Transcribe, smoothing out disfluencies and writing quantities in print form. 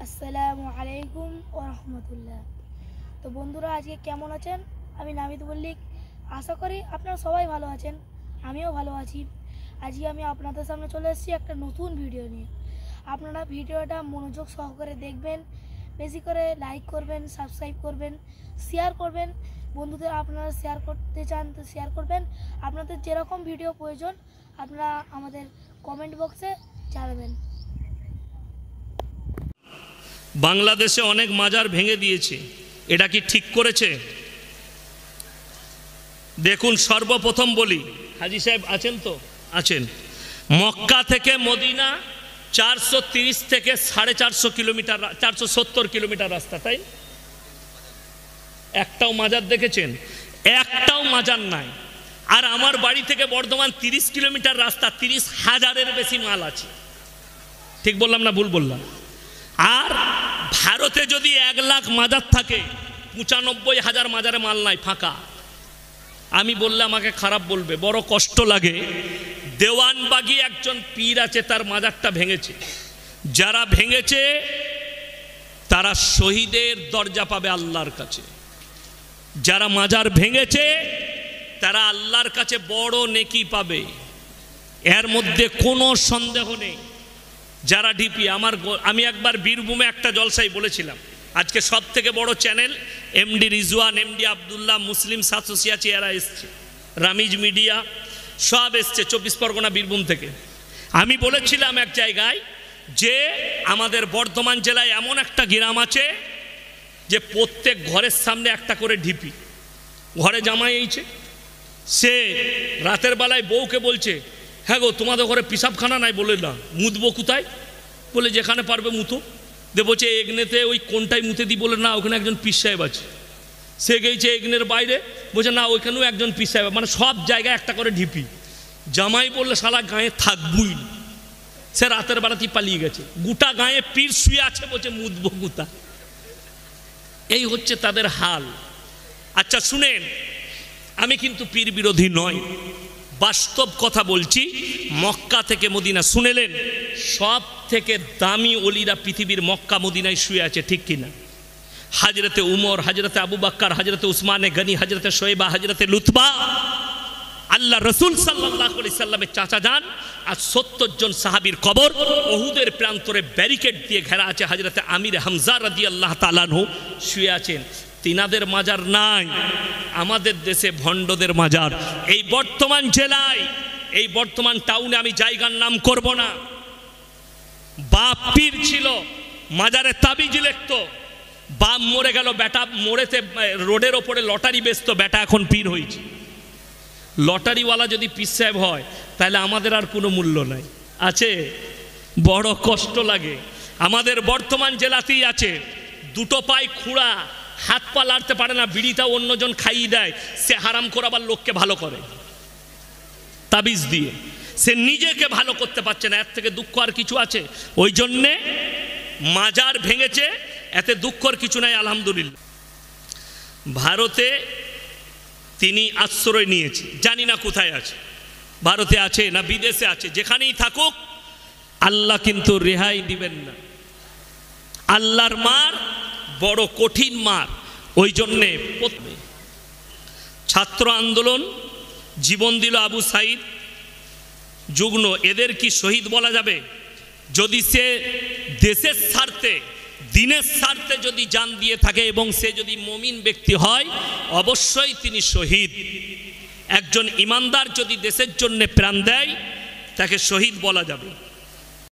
আসসালামু আলাইকুম ওয়া রাহমাতুল্লাহ। তো বন্ধুরা, আজকে কেমন আছেন? আমি নামিদ মল্লিক। আশা করি আপনারা সবাই ভালো আছেন, আমিও ভালো আছি। আজকে আমি আপনাদের সামনে চলে এসেছি একটা নতুন ভিডিও নিয়ে। আপনারা ভিডিওটা মনোযোগ সহকারে দেখবেন, বেশি করে লাইক করবেন, সাবস্ক্রাইব করবেন, শেয়ার করবেন। বন্ধুদের আপনারা শেয়ার করতে চান তো শেয়ার করবেন। আপনাদের যেরকম ভিডিও প্রয়োজন আপনারা আমাদের কমেন্ট বক্সে জানাবেন। বাংলাদেশে অনেক মাজার ভেঙে দিয়েছে, এটা কি ঠিক করেছে? দেখুন, সর্বপ্রথম বলি, হাজী সাহেব আছেন তো? আছেন। মক্কা থেকে মদিনা 430 থেকে 450 কিলোমিটার, 470 কিলোমিটার রাস্তা, তাই? একটাও মাজার দেখেছেন? একটাও মাজার নাই। আর আমার বাড়ি থেকে বর্ধমান 30 কিলোমিটার রাস্তা, 30,000-এর বেশি মাল আছে। ঠিক বললাম না ভুল বললাম? আর ভারতে যদি 1 লাখ মাজার থাকে, 95,000 মাজারে মাল নাই, ফাঁকা। আমি বললে আমাকে খারাপ বলবে, বড় কষ্ট লাগে। দেওয়ানবাগি একজন পীর আছে, তার মাজারটা ভেঙেছে। যারা ভেঙেছে তারা শহীদের দরজা পাবে আল্লাহর কাছে। যারা মাজার ভেঙেছে তারা আল্লাহর কাছে বড় নেকি পাবে, এর মধ্যে কোনো সন্দেহ নেই। যারা ডিপি, আমি একবার বীরভূমে একটা জলসায় বলেছিলাম, আজকে সব থেকে বড় channel MD Rizwan, MD Abdullah, মুসলিম সাতসিয়াচি, এরা এসছে, রামিজ মিডিয়া সব এসছে 24 পরগনা বীরভূম থেকে। আমি বলেছিলাম এক জায়গায় যে আমাদের বর্ধমান জেলায় এমন একটা গ্রাম আছে যে প্রত্যেক ঘরের সামনে একটা করে ঢিপি। ঘরে জামাই এইছে, সে রাতের বেলায় বউকে বলছে, হ্যাঁ গো তোমাদের ঘরে পিসাবখানা নাই? বলে না। মুতবো কোথায়? বলে যেখানে পারবে মুতো দে। বলছে এগনেতে ওই কোনটাই মুতে দিই? বলে না, ওখানে একজন পীর সাহেব আছে। সে গেছে এগনের বাইরে, বলছে না, ওইখানেও একজন পীর সাহেব। মানে সব জায়গায় একটা করে ঢিপি। জামাই বললে শালা গায়ে থাকবই না। সে রাতের বেলাতেই পালিয়ে গেছে। গোটা গায়ে পীর শুয়ে আছে, বলছে মুতবো কোথায়? এই হচ্ছে তাদের হাল। আচ্ছা শুনেন, আমি কিন্তু পীর বিরোধী নয়, বাস্তব কথা বলছি। মক্কা থেকে মদিনা, শুনেলেন, সব থেকে দামি ওলিরা পৃথিবীর মক্কা মদিনায় শুয়ে আছে, ঠিক কিনা? হযরতে উমর, হযরতে আবু বকর, হযরতে উসমানে গনি, হযরতে শোয়েবা, হযরতে লুতবা, আল্লাহ রসুল সাল্লাল্লাহু আলাইহি সাল্লামের চাচা যান। আর 70 জন সাহাবীর কবর উহুদের প্রান্তরে ব্যারিকেড দিয়ে ঘেরা আছে। হযরতে আমির হামজা রাদিয়াল্লাহু তাআলা আনহু শুয়ে আছেন। তিনাদের মাজার নাই, আমাদের দেশে ভণ্ডদের মাজার। এই বর্তমান জেলায়, এই বর্তমান টাউনে, আমি জায়গার নাম করব না, বাপ পীর ছিল, মাজারে তাবিজ লিখতো। বাপ মরে গেল, বেটা মরেতে রোডের ওপরে লটারি বেচতো, বেটা এখন পীর হয়েছে। লটারিওয়ালা যদি পীর সাহেব হয় তাহলে আমাদের আর কোনো মূল্য নাই, আছে? বড় কষ্ট লাগে। আমাদের বর্তমান জেলাতেই আছে, দুটো পায়ে খুঁড়া, হাত পা লাড়তে পারে না, বিড়িটা অন্যজন খাইয়ে দেয়, সে হারাম করে আবার লোককে ভালো করে তাবিজ দিয়ে। সে নিজেকে ভালো করতে পারছে না, এর থেকে দুঃখ আর কিছু আছে? ওই জন্যে মাজার ভেঙেছে, এতে দুঃখর কিছু নাই, আলহামদুলিল্লাহ। ভারতে তিনি আশ্রয় নিয়েছে, জানি না কোথায় আছে, ভারতে আছে না বিদেশে আছে, যেখানেই থাকুক আল্লাহ কিন্তু রেহাই দিবেন না। আল্লাহর মার বড় কঠিন মার। ওই জন্যে ছাত্র আন্দোলন জীবন দিল, আবু সাইদ, যুগ্ন, এদের কি শহীদ বলা যাবে? যদি সে দেশের স্বার্থে, দিনের স্বার্থে যদি জান দিয়ে থাকে এবং সে যদি মুমিন ব্যক্তি হয়, অবশ্যই তিনি শহীদ। একজন ইমানদার যদি দেশের জন্য প্রাণ দেয় তাকে শহীদ বলা যাবে।